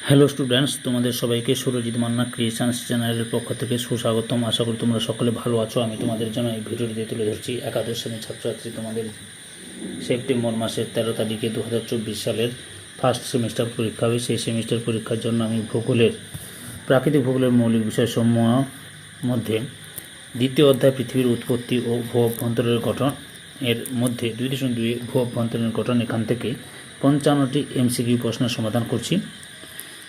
Hello students, তোমাদের সবাইকে Surajit Manna creations চ্যানেলের পক্ষ থেকে সুস্বাগতম। আশা করি তোমরা সকলে ভালো আছো। আমি তোমাদের জন্য এই ভিডিওটিতে তুলে ধরছি একাদশ শ্রেণীর ছাত্রছাত্রী তোমাদের সেপ্টেম্বর মাসের 13 তারিখে 2024 সালের ফার্স্ট সেমিস্টার পরীক্ষা হবে। সেই সেমিস্টার পরীক্ষার জন্য আমি প্রাকৃতিক ভূগোলের মৌলিক বিষয়সমূহ মধ্যে দ্বিতীয় অধ্যায় পৃথিবীর উৎপত্তি ও ভূ অভ্যন্তরের গঠন এর মধ্যে 2.2 ভূ অভ্যন্তরের গঠন এখান থেকে 55টি এমসিকিউ প্রশ্নের সমাধান করছি।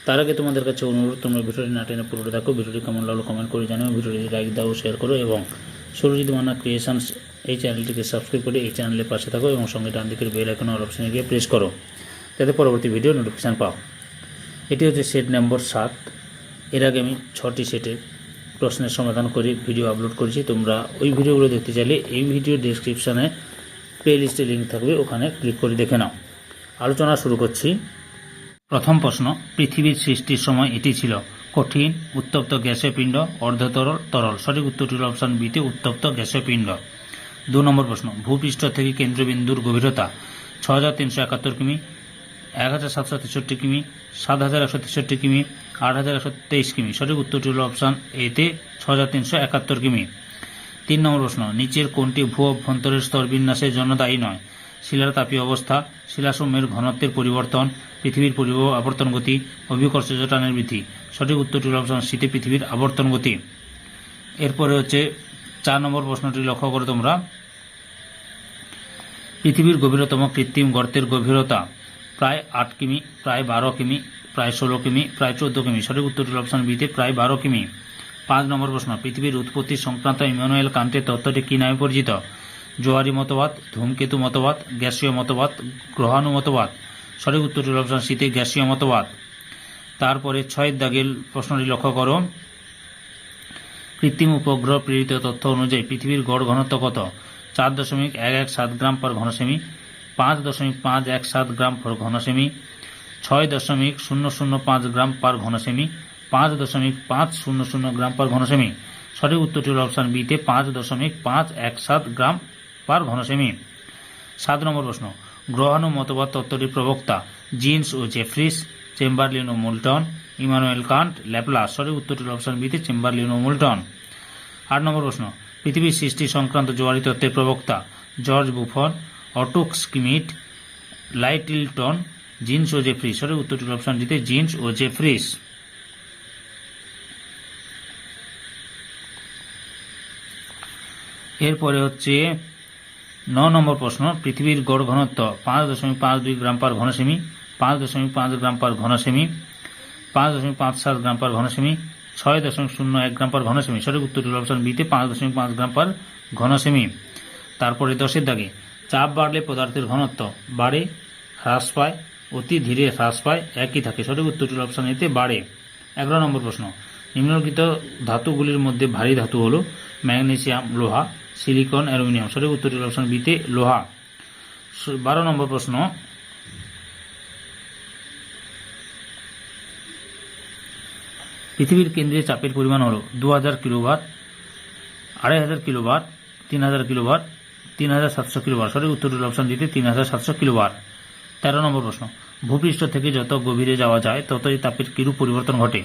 তার আগে তোমাদের কাছে অনুরোধ, তোমরা ভিডিওটি না টেনে পুরোটা দেখো। ভিডিওটি কেমন লাগলো কমেন্ট করে জানাও, ভিডিওটি লাইক দাও, শেয়ার করো এবং সুরজিৎ মান্না ক্রিয়েশনস এই চ্যানেলটিকে সাবস্ক্রাইব করে এই চ্যানেলের পাশে থাকো এবং সঙ্গে ডান দিকের বেল আইকন অল অপশনে গিয়ে প্রেস করো যাতে পরবর্তী ভিডিও নোটিফিকেশান পাও। এটি হচ্ছে সেট নম্বর 7। এর আগে আমি 6টি সেটের প্রশ্নের সমাধান করে ভিডিও আপলোড করেছি। তোমরা ওই ভিডিওগুলো দেখতে চাইলে এই ভিডিও ডেসক্রিপশানে প্লেলিস্টে লিঙ্ক থাকবে, ওখানে ক্লিক করে দেখে নাও। আলোচনা শুরু করছি। প্রথম প্রশ্ন, পৃথিবীর সৃষ্টির সময় এটি ছিল কঠিন, উত্তপ্ত গ্যাসীয় পিণ্ড, অর্ধতরল, তরল। সঠিক উত্তরটি হল অপশন বিতে উত্তপ্ত গ্যাসীয় পিণ্ড। 2 নম্বর প্রশ্ন, ভূপৃষ্ঠ থেকে কেন্দ্রবিন্দুর গভীরতা 6371 কিমি, 1763 কিমি, 7163 কিমি, 8123 কিমি। সঠিক উত্তরটি হল অপশন এতে 6371 কিমি। 3 নম্বর প্রশ্ন, নিচের কোনটি ভূ অভ্যন্তরের স্তর বিন্যাসের জন্য দায়ী নয়? শিলার তাপীয় অবস্থা, শিলাসমূহের ঘনত্বের পরিবর্তন, পৃথিবীর আবর্তন গতি, অভিকর্ষজ টানের বৃদ্ধি। সঠিক উত্তরটি হল অপশন সিতে পৃথিবীর আবর্তন গতি। এরপরে হচ্ছে 4 নম্বর প্রশ্নটি লক্ষ্য করো তোমরা। পৃথিবীর গভীরতম কৃত্রিম গর্তের গভীরতা প্রায় 8 কিমি, প্রায় 12 কিমি, প্রায় 16 কিমি, প্রায় 14 কিমি। সঠিক উত্তরটি হল অপশন বিতে প্রায় 12 কিমি। 5 নম্বর প্রশ্ন, পৃথিবীর উৎপত্তি সংক্রান্ত ইমানুয়েল কান্টের তত্ত্বটি কী নামে পরিচিত? জোয়ারি মতবাদ, ধূমকেতু মতবাদ, গ্যাসীয় মতবাদ, গ্রহাণু মতবাদ। সঠিক উত্তরটি হল অপশন সিতে গ্যাসীয় মতবাদ। তারপরে 6 দাগের প্রশ্নটি লক্ষ্য করো। কৃত্রিম উপগ্রহ প্রেরিত তথ্য অনুযায়ী পৃথিবীর গড় ঘনত্ব কত? 4.117 গ্রাম পার ঘনসেমি, 5.517 গ্রাম পার ঘনসেমি, 6.005 গ্রাম পার ঘনসেমি, 5.500 গ্রাম পার ঘনসেমি। সঠিক উত্তরটি হল অপশন বিতে 5.517 গ্রাম পার ঘনসেমি। 7 নম্বর প্রশ্ন, গ্রহাণু মতবাদ তত্ত্বটির প্রবক্তা জিন্স ও জেফ্রিস, চেম্বারলিন ও মোল্টন, ইমানুয়েল কান্ট, ল্যাপ্লাস। সঠিক উত্তরটি হল অপশন বিতে চেম্বারলিন ও মোল্টন। 8 নম্বর প্রশ্ন, পৃথিবীর সৃষ্টি সংক্রান্ত জোয়ারি তত্ত্বের প্রবক্তা জর্জ বুফন, অটো স্কিমিট, লাইটলটন, জিন্স ও জেফ্রিস। সঠিক উত্তরটি হল অপশন ডিতে জিন্স ও জেফ্রিস। এরপরে হচ্ছে 9 নম্বর প্রশ্ন, পৃথিবীর গড় ঘনত্ব 5.52 গ্রাম পার ঘনসেমি, 5.5 গ্রাম পার ঘনসেমি, 5.57 গ্রাম পার ঘনসেমি, 6.01 গ্রাম পার ঘনসেমি। সঠিক উত্তরটি হল অপশন বিতে 5.5 গ্রাম পার ঘনসেমি। তারপরে 10 দাগে, চাপ বাড়লে পদার্থের ঘনত্ব বাড়ে, হ্রাস পায়, অতি ধীরে হ্রাস পায়, একই থাকে। সঠিক উত্তরটি হল অপশন এতে বাড়ে। 11 নম্বর প্রশ্ন, নিম্নলিখিত ধাতুগুলির মধ্যে ভারী ধাতু হল ম্যাগনেসিয়াম, লোহা, সিলিকন, অ্যালুমিনিয়াম। সঠিক উত্তরটি হল অপশন বিতে লোহা। 12 নম্বর প্রশ্ন, পৃথিবীর কেন্দ্রে চাপের পরিমাণ হল 2000 কিলোবার, 2500 কিলোবার, 3000 কিলোবার, 3700 কিলোবার। সঠিক উত্তরটি হল অপশন দিতে 3700 কিলোবার। 13 নম্বর প্রশ্ন, ভূপৃষ্ঠ থেকে যত গভীরে যাওয়া যায় ততই তাপের কিরূপ পরিবর্তন ঘটে?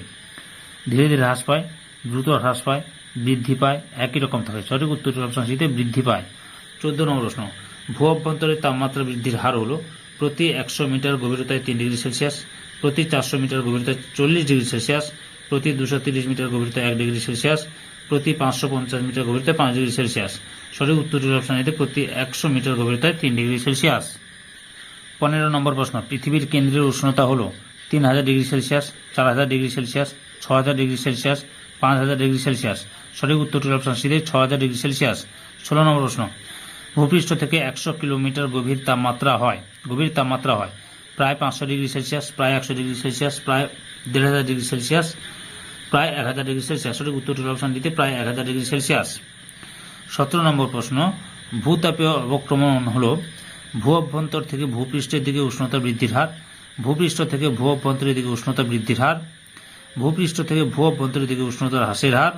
ধীরে ধীরে হ্রাস পায়, দ্রুত হ্রাস পায়, বৃদ্ধি পায়, একই রকম থাকে। সঠিক উত্তরটি অপশন সিতে বৃদ্ধি পায়। 14 নম্বর প্রশ্ন, ভূ অভ্যন্তরের তাপমাত্রা বৃদ্ধির হার হল প্রতি 100 মিটার গভীরতায় 3 ডিগ্রি সেলসিয়াস, প্রতি 400 মিটার গভীরতায় 40 ডিগ্রি সেলসিয়াস, প্রতি 230 মিটার গভীরতায় 1 ডিগ্রি সেলসিয়াস, প্রতি 550 মিটার গভীরতায় 5 ডিগ্রি সেলসিয়াস। সঠিক উত্তরটি অপশন এতে প্রতি 100 মিটার গভীরতায় 3 ডিগ্রি সেলসিয়াস। 15 নম্বর প্রশ্ন, পৃথিবীর কেন্দ্রের উষ্ণতা হল 3000 degree Celsius, 4000 degree Celsius, 6000 degree Celsius, 5000 degree Celsius. সঠিক উত্তরটি অপশন সিতে 6000 ডিগ্রি সেলসিয়াস। 16 নম্বর প্রশ্ন, ভূপৃষ্ঠ থেকে 100 কিলোমিটার গভীর তাপমাত্রা হয় প্রায় 500 ডিগ্রি সেলসিয়াস, প্রায় 100 ডিগ্রি সেলসিয়াস, প্রায় 1500 ডিগ্রি সেলসিয়াস, প্রায় 1000 ডিগ্রি সেলসিয়াস। সঠিক উত্তরটি অপশন দিতে প্রায় 1000 ডিগ্রি সেলসিয়াস। 17 নম্বর প্রশ্ন, ভূতাপীয় অবক্রমণ হল ভূ অভ্যন্তর থেকে ভূপৃষ্ঠের দিকে উষ্ণতা বৃদ্ধির হার, ভূপৃষ্ঠ থেকে ভূ অভ্যন্তরের দিকে উষ্ণতা বৃদ্ধির হার, ভূপৃষ্ঠ থেকে ভূ অভ্যন্তরের দিকে উষ্ণতা হ্রাসের হার,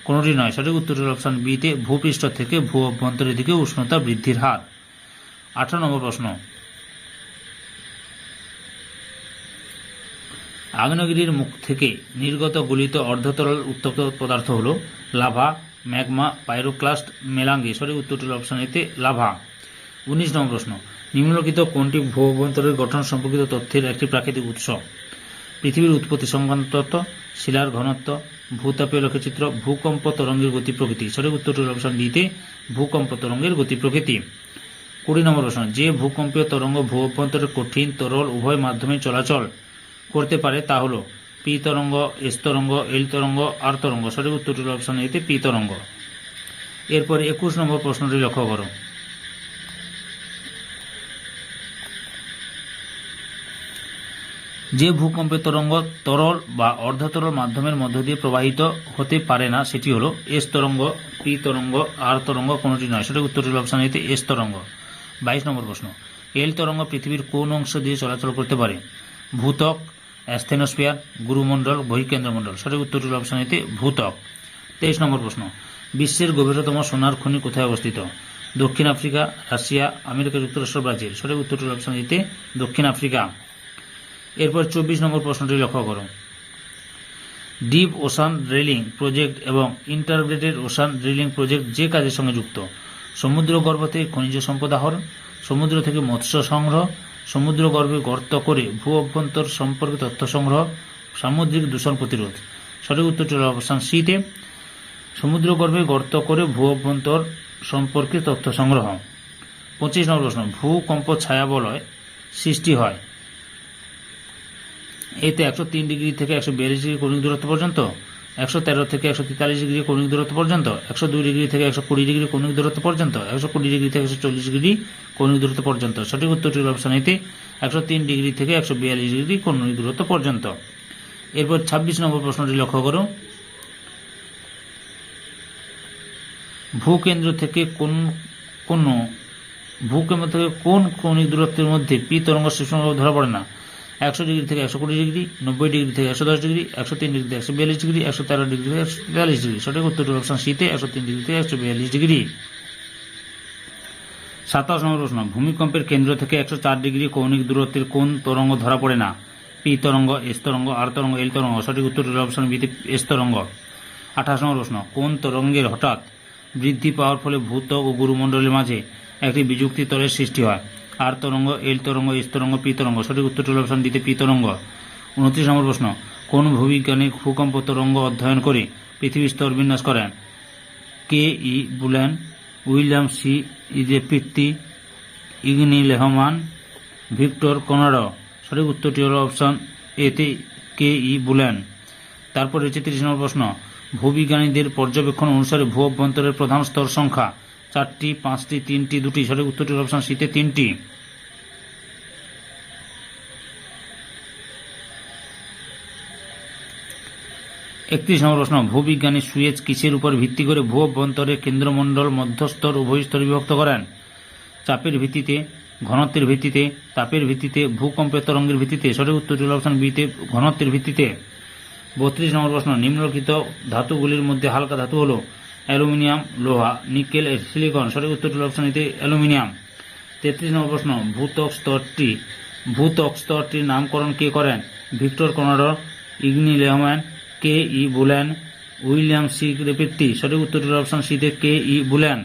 কোনটি নয়। সঠিক উত্তরটি হল অপশন বিতে ভূপৃষ্ঠ থেকে ভূ অভ্যন্তরের দিকে উষ্ণতা বৃদ্ধির হার। 18 নম্বর প্রশ্ন, আগ্নেয়গিরির মুখ থেকে নির্গত গলিত অর্ধতরল উত্তপ্ত পদার্থ হল লাভা, ম্যাগমা, পাইরোক্লাস্ট, মেলাঙ্গি। সঠিক উত্তরটি হল অপশন এতে লাভা। 19 নম্বর প্রশ্ন, নিম্নলিখিত কোনটি ভূ-অভ্যন্তরের গঠন সম্পর্কিত তথ্যের একটি প্রাকৃতিক উৎস? পৃথিবীর উৎপত্তি সংক্রান্ত তথ্য, শিলার ঘনত্ব, ভূতাপীয় লেখচিত্র, ভূকম্প তরঙ্গের গতি প্রকৃতি। সঠিক উত্তরটি হল অপশন ডিতে ভূকম্প তরঙ্গের গতি প্রকৃতি। 20 নম্বর প্রশ্ন, যে ভূকম্পীয় তরঙ্গ ভূ অভ্যন্তরে কঠিন তরল উভয় মাধ্যমে চলাচল করতে পারে তা হল পি তরঙ্গ, এস তরঙ্গ, এল তরঙ্গ, আর তরঙ্গ। সঠিক উত্তরটি হল অপশন এতে পি তরঙ্গ। এরপরে 21 নম্বর প্রশ্নটি লক্ষ্য করো। যে ভূকম্পের তরঙ্গ তরল বা অর্ধতরল মাধ্যমের মধ্য দিয়ে প্রবাহিত হতে পারে না সেটি হল এস তরঙ্গ, পি তরঙ্গ, আর তরঙ্গ, কোনটি নয়। সঠিক উত্তরটি হল অপশন এতে এস তরঙ্গ। 22 নম্বর প্রশ্ন, এল তরঙ্গ পৃথিবীর কোন অংশ দিয়ে চলাচল করতে পারে? ভূত্বক, অ্যাস্থেনোস্ফিয়ার, গুরুমণ্ডল, বহিঃকেন্দ্রমণ্ডল। সঠিক উত্তরটি হল অপশন এতে ভূত্বক। 23 নম্বর প্রশ্ন, বিশ্বের গভীরতম সোনার খনি কোথায় অবস্থিত? দক্ষিণ আফ্রিকা, রাশিয়া, আমেরিকা যুক্তরাষ্ট্র, ব্রাজিল। সঠিক উত্তরটি হল অপশন এতে দক্ষিণ আফ্রিকা। এরপর 24 নম্বর প্রশ্নটি লক্ষ্য করো। ডিপ ওশান ড্রিলিং প্রজেক্ট এবং ইন্টারগ্রেটেড ওশান ড্রিলিং প্রজেক্ট যে কাজের সঙ্গে যুক্ত? সমুদ্রগর্ভ থেকে খনিজ সম্পদ আহরণ, সমুদ্র থেকে মৎস্য সংগ্রহ, সমুদ্রগর্ভে গর্ত করে ভূ অভ্যন্তর সম্পর্কে তথ্য সংগ্রহ, সামুদ্রিক দূষণ প্রতিরোধ। সঠিক উত্তরটি হল অপশন সিতে সমুদ্রগর্ভে গর্ত করে ভূ অভ্যন্তর সম্পর্কে তথ্য সংগ্রহ। 25 নম্বর প্রশ্ন, ভূকম্প ছায়াবলয় সৃষ্টি হয় এতে 103 ডিগ্রি থেকে 142 ডিগ্রি কৌণিক দূরত্ব পর্যন্ত, 113 থেকে 143 ডিগ্রি কৌণিক দূরত্ব পর্যন্ত, 102 ডিগ্রি থেকে 120 ডিগ্রি কৌণিক দূরত্ব পর্যন্ত, 120 ডিগ্রি থেকে 140 ডিগ্রি কৌণিক দূরত্ব পর্যন্ত। সঠিক উত্তরটি হল অপশন এতে 103 ডিগ্রি থেকে 142 ডিগ্রি কৌণিক দূরত্ব পর্যন্ত। এরপর 26 নম্বর প্রশ্নটি লক্ষ্য করো। ভূকেন্দ্র থেকে কোন কৌণিক দূরত্বের মধ্যে পি তরঙ্গ সূক্ষ্মভাবে ধরা পড়ে না? 100 ডিগ্রি থেকে 120 ডিগ্রি, 90 ডিগ্রি থেকে 110 ডিগ্রি, 103 ডিগ্রি থেকে 142 ডিগ্রি, 113 ডিগ্রি থেকে 143 ডিগ্রি। সঠিক উত্তরটি অপশন সিতে 103 ডিগ্রি থেকে 142 ডিগ্রি। 27 নম্বর প্রশ্ন, ভূমিকম্পের কেন্দ্র থেকে 104 ডিগ্রি কৌণিক দূরত্বের কোন তরঙ্গ ধরা পড়ে না? পি তরঙ্গ, এস তরঙ্গ, আর তরঙ্গ, এল তরঙ্গ। সঠিক উত্তরটি অপশন বিতে এস তরঙ্গ। 28 নম্বর প্রশ্ন, কোন তরঙ্গের হঠাৎ বৃদ্ধি পাওয়ার ফলে ভূত্বক ও গুরুমণ্ডলের মাঝে একটি বিযুক্তি তলের সৃষ্টি হয়? আর তরঙ্গ, এল তরঙ্গ, এস তরঙ্গ, পি তরঙ্গ। সঠিক উত্তরটি হল অপশন ডিতে পি তরঙ্গ। 29 নম্বর প্রশ্ন, কোন ভূবিজ্ঞানী ভূকম্প তরঙ্গ অধ্যয়ন করে পৃথিবীর স্তর বিন্যাস করেন? K E Bullen, William C ইজেপিত্তি, ইগনি লেহমান, ভিক্টর কনাডো। সঠিক উত্তরটি হল অপশন এতে কে ই বুলেন। তারপরে 30 নম্বর প্রশ্ন, ভূবিজ্ঞানীদের পর্যবেক্ষণ অনুসারে ভূ অভ্যন্তরের প্রধান স্তর সংখ্যা 4টি, 5টি, 3টি, 2টি। সঠিক উত্তরটি হল অপশন সিতে 3টি। 31 নম্বর প্রশ্ন, ভূবিজ্ঞানী সুয়েজ কিসের উপর ভিত্তি করে ভূ অভ্যন্তরে কেন্দ্রমণ্ডল, মধ্যস্তর, উভয় স্তর বিভক্ত করেন? চাপের ভিত্তিতে, ঘনত্বের ভিত্তিতে, তাপের ভিত্তিতে, ভূকম্পের তরঙ্গের ভিত্তিতে। সঠিক উত্তরটি হল অপশন বিতে ঘনত্বের ভিত্তিতে। 32 নম্বর প্রশ্ন, নিম্নলিখিত ধাতুগুলির মধ্যে হালকা ধাতু হল অ্যালুমিনিয়াম, লোহা, নিকেল, সিলিকন। সঠিক উত্তরটি হল অপশন এতে অ্যালুমিনিয়াম। 33 নম্বর প্রশ্ন, ভূত্বক স্তরটির নামকরণ কে করেন? ভিক্টর কনাডো, ইগনি লেহম্যান, কে ই বুলেন, উইলিয়াম সি ইজেপিত্তি। সঠিক উত্তরটি হল অপশন সিতে কে ই বুলেন।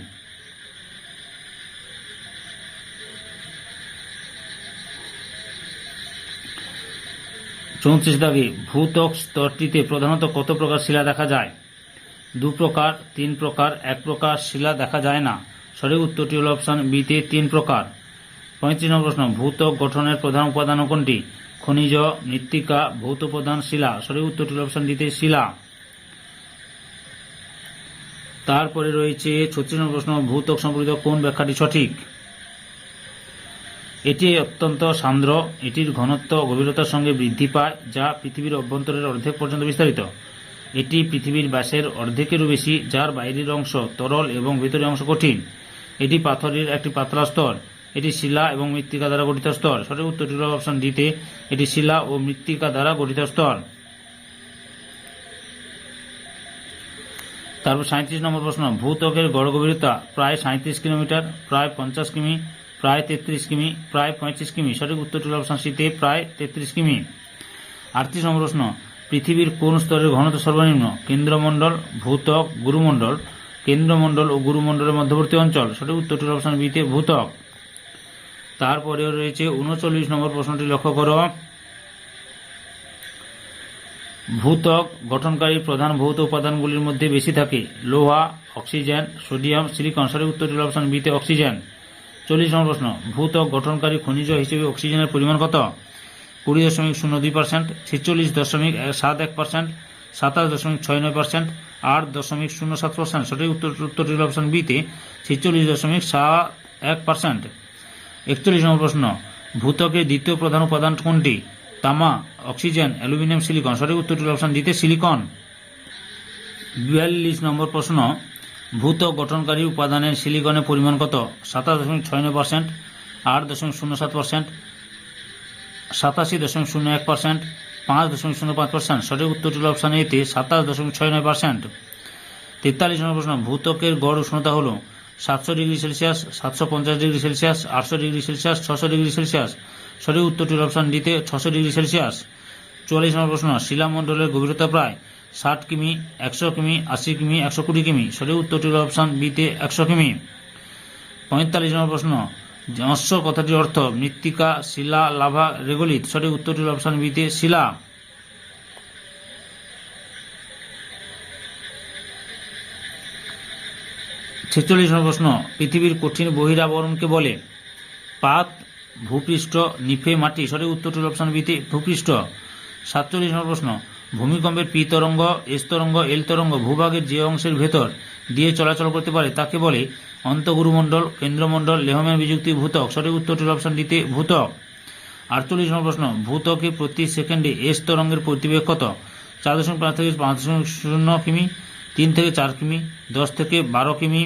34 দাগে, ভূত্বক স্তরটিতে প্রধানত কত প্রকার শিলা দেখা যায়? 2 প্রকার, 3 প্রকার, 1 প্রকার শিলা দেখা যায় না। সঠিক উত্তরটি হল অপশন বিতে 3 প্রকার। 35 নম্বর প্রশ্ন, ভূত্বক গঠনের প্রধান উপাদান কোনটি? খনিজ, মৃত্তিকা, ভৌত প্রধান, শিলা। সঠিক উত্তরটি হল অপশন ডিতে শিলা। তারপরে রয়েছে 36 নম্বর প্রশ্ন, ভূত্বক সম্পর্কিত কোন ব্যাখ্যাটি সঠিক? এটি অত্যন্ত সান্দ্র, এটির ঘনত্ব গভীরতার সঙ্গে বৃদ্ধি পায়, যা পৃথিবীর অভ্যন্তরের অর্ধেক পর্যন্ত বিস্তারিত। এটি পৃথিবীর ব্যাসের অর্ধেকেরও বেশি, যার বাইরের অংশ তরল এবং ভেতরের অংশ কঠিন। এটি পাথরের একটি পাতলা স্তর। এটি শিলা এবং মৃত্তিকা দ্বারা গঠিত স্তর। সঠিক উত্তরটি হল অপশন ডিতে এটি শিলা ও মৃত্তিকা দ্বারা গঠিত স্তর। তারপর 37 নম্বর প্রশ্ন, ভূত্বকের গড় গভীরতা প্রায় 37 কিলোমিটার, প্রায় 50 কিমি, প্রায় 33 কিমি, প্রায় 35 কিমি। সঠিক উত্তরটি হল অপশন সিতে প্রায় 33 কিমি। 38 নম্বর প্রশ্ন, পৃথিবীর কোন স্তরের ঘনত্ব সর্বনিম্ন? কেন্দ্রমণ্ডল, ভূত্বক, গুরুমণ্ডল। কেন্দ্রমণ্ডল ও গুরুমণ্ডলের মধ্যবর্তী অঞ্চল। সঠিক উত্তরটি অপশন বিতে ভূত্বক। তারপরেও রয়েছে 39 নম্বর প্রশ্নটি লক্ষ্য করো। ভূত্বক গঠনকারী প্রধান ভৌত উপাদানগুলির মধ্যে বেশি থাকে? লোহা, অক্সিজেন, সোডিয়াম, সিলিকন। সঠিক উত্তরটি অপশন বিতে অক্সিজেন। 40 নম্বর প্রশ্ন, ভূত্বক গঠনকারী খনিজ হিসেবে অক্সিজেনের পরিমাণ কত? 20.02%, 46.71%, 27.69%, 8.07%। সঠিক উত্তরটি অপশন বিতে 46.71%। 41 নম্বর প্রশ্ন, ভূত্বকের দ্বিতীয় প্রধান উপাদান কোনটি? তামা, অক্সিজেন, অ্যালুমিনিয়াম, সিলিকন। সঠিক উত্তরটি অপশন ডিতে সিলিকন। 42 নম্বর প্রশ্ন, ভূত্বক গঠনকারী উপাদানের সিলিকনের পরিমাণ কত? 27.69%, 8.07%, 87.01%, 5.05%। সঠিক উত্তরটি অপশন এতে 27.69%। 43 নম্বর প্রশ্ন, ভূত্বকের গড় উষ্ণতা হল 700 degree Celsius, 750 degree Celsius, 800 degree Celsius, 600 degree Celsius. সঠিক উত্তরটির অপশন ডিতে 600 ডিগ্রি সেলসিয়াস। 44 নম্বর প্রশ্ন, শিলামণ্ডলের গভীরতা প্রায় 60 কিমি, 100 কিমি, 80 কিমি, 120 কিমি। সঠিক উত্তরটির অপশন বিতে 100 কিমি। 45 নম্বর প্রশ্ন, যশ কথাটির অর্থ মৃত্তিকা, শিলা, লাভা, রেগোলিথ। সঠিক উত্তরটির অপশন বিতে শিলা। 46 নম্বর প্রশ্ন, পৃথিবীর কঠিন বহিরাবরণকে বলে? পাত, ভূপৃষ্ঠ, নিফে, মাটি। সঠিক উত্তরটির অপশন বিতে ভূপৃষ্ঠ। 47 নম্বর প্রশ্ন, ভূমিকম্পের পি তরঙ্গ, এস তরঙ্গ, এল তরঙ্গ ভূভাগের যে অংশের ভেতর দিয়ে চলাচল করতে পারে তাকে বলে? অন্তঃগুরুমণ্ডল, কেন্দ্রমণ্ডল, লেহম্যান বিযুক্তি, ভূত্বক। সঠিক উত্তরটির অপশন ডিতে ভূত্বক। 48 নম্বর প্রশ্ন, ভূত্বকে প্রতি সেকেন্ডে এস তরঙ্গের প্রতিবেগ কত? 4.5 থেকে 5.0 কিমি, 3 থেকে 4 কিমি, 10 থেকে 12 কিমি,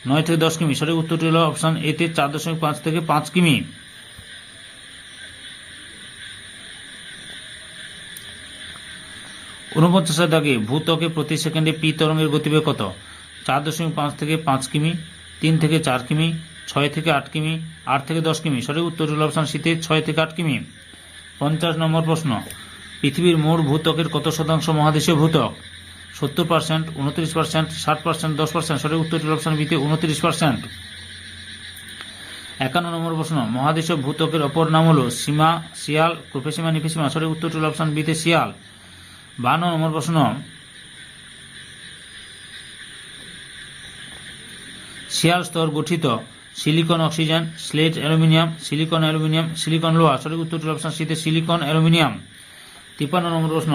9 থেকে 10 কিমি। সঠিক উত্তরটি হল অপশন এতে 4.5 থেকে 5 কিমি। 49 দাগে, ভূত্বকে প্রতি সেকেন্ডে পি তরঙ্গের গতিবেগ কত? 4.5 থেকে 5 কিমি, 3 থেকে 4 কিমি, 6 থেকে 8 কিমি, 8 থেকে 10 কিমি। সঠিক উত্তরটি হল অপশন সিতে 6 থেকে 8 কিমি। 50 নম্বর প্রশ্ন, পৃথিবীর মোট ভূত্বকের কত শতাংশ মহাদেশীয় ভূত্বক? 70%, 29%, 60%, 10%। সঠিক উত্তরটি অপশন বিতে 29%। 51 নম্বর প্রশ্ন, মহাদেশীয় ভূত্বকের অপর নাম হল সীমা, শিয়াল, প্রোফেসিমা, নিফেসিমা। সঠিক উত্তরটি অপশন বিতে শিয়াল। 52 নম্বর প্রশ্ন, শিয়াল স্তর গঠিত silicon, oxygen, slate, aluminium, silicon, aluminium, silicon, লোহা। সঠিক উত্তরটি অপশন সিতে সিলিকন, অ্যালুমিনিয়াম। 53 নম্বর প্রশ্ন,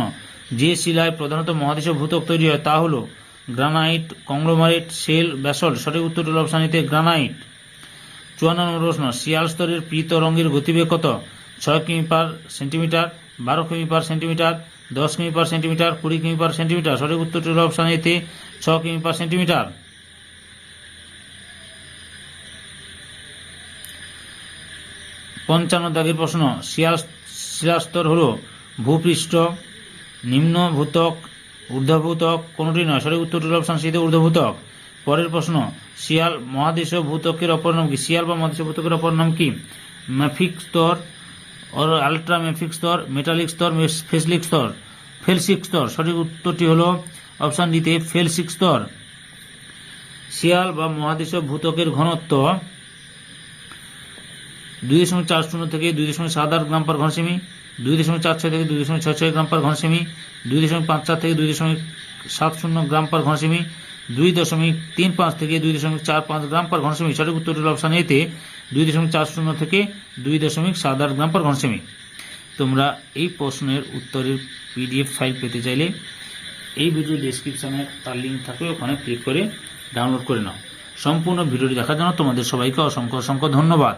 যে শিলায় প্রধানত মহাদেশীয় ভূত্বক তৈরি হয় তা হল গ্রানাইট, কংগ্লোমারেট, শেল, ব্যাসল্ট। সঠিক উত্তরটি অপশন এতে গ্রানাইট। 54 নম্বর প্রশ্ন, শিয়াল স্তরের পি তরঙ্গের গতিবেগ কত? 6 কিমি পার সেন্টিমিটার, 12 কিমি পার সেন্টিমিটার, 10 কিমি পার সেন্টিমিটার, 20 কিমি পার সেন্টিমিটার। সঠিক উত্তরটি হল অপশন এতে 6 কিমি পার সেন্টিমিটার। 55 দাগের প্রশ্ন, শিলাস্তর হল ভূপৃষ্ঠ, নিম্ন ভূত্বক, ঊর্ধ্বভূত্বক, কোনটি নয়? সঠিক উত্তরটি হল অপশন সিতে ঊর্ধ্বভূত্বক। পরের প্রশ্ন, শিয়াল মহাদেশীয় ভূত্বকের অপর নাম কি? শিয়াল বা মহাদেশীয় ভূত্বকের অপর নাম কি? ম্যাফিক স্তর, আলট্রা ম্যাফিক স্তর, মেটালিক স্তর, ফেসলিক স্তর, ফেলসিক স্তর। সঠিক উত্তরটি হল অপশন ডিতে ফেলসিক স্তর। শিয়াল বা মহাদেশীয় ভূত্বকের ঘনত্ব 2.40 থেকে 2.78 গ্রাম পার ঘন সেমি, 2.46 থেকে 2.66 গ্রাম পার ঘন সেমি, 2.54 থেকে 2.70 গ্রাম পার ঘন সেমি, 2.35 থেকে 2.45 গ্রাম পার ঘন সেমি। সঠিক উত্তরটি হল অপশন এতে 2.40 থেকে 2.78 গ্রাম পার ঘন সেমি। তোমরা এই প্রশ্নের উত্তরের পিডিএফ ফাইল পেতে চাইলে এই ভিডিও ডেসক্রিপশনে তার লিঙ্ক থাকবে, ওখানে ক্লিক করে ডাউনলোড করে নাও। সম্পূর্ণ ভিডিওটি দেখার জন্য তোমাদের সবাইকে অসংখ্য অসংখ্য ধন্যবাদ।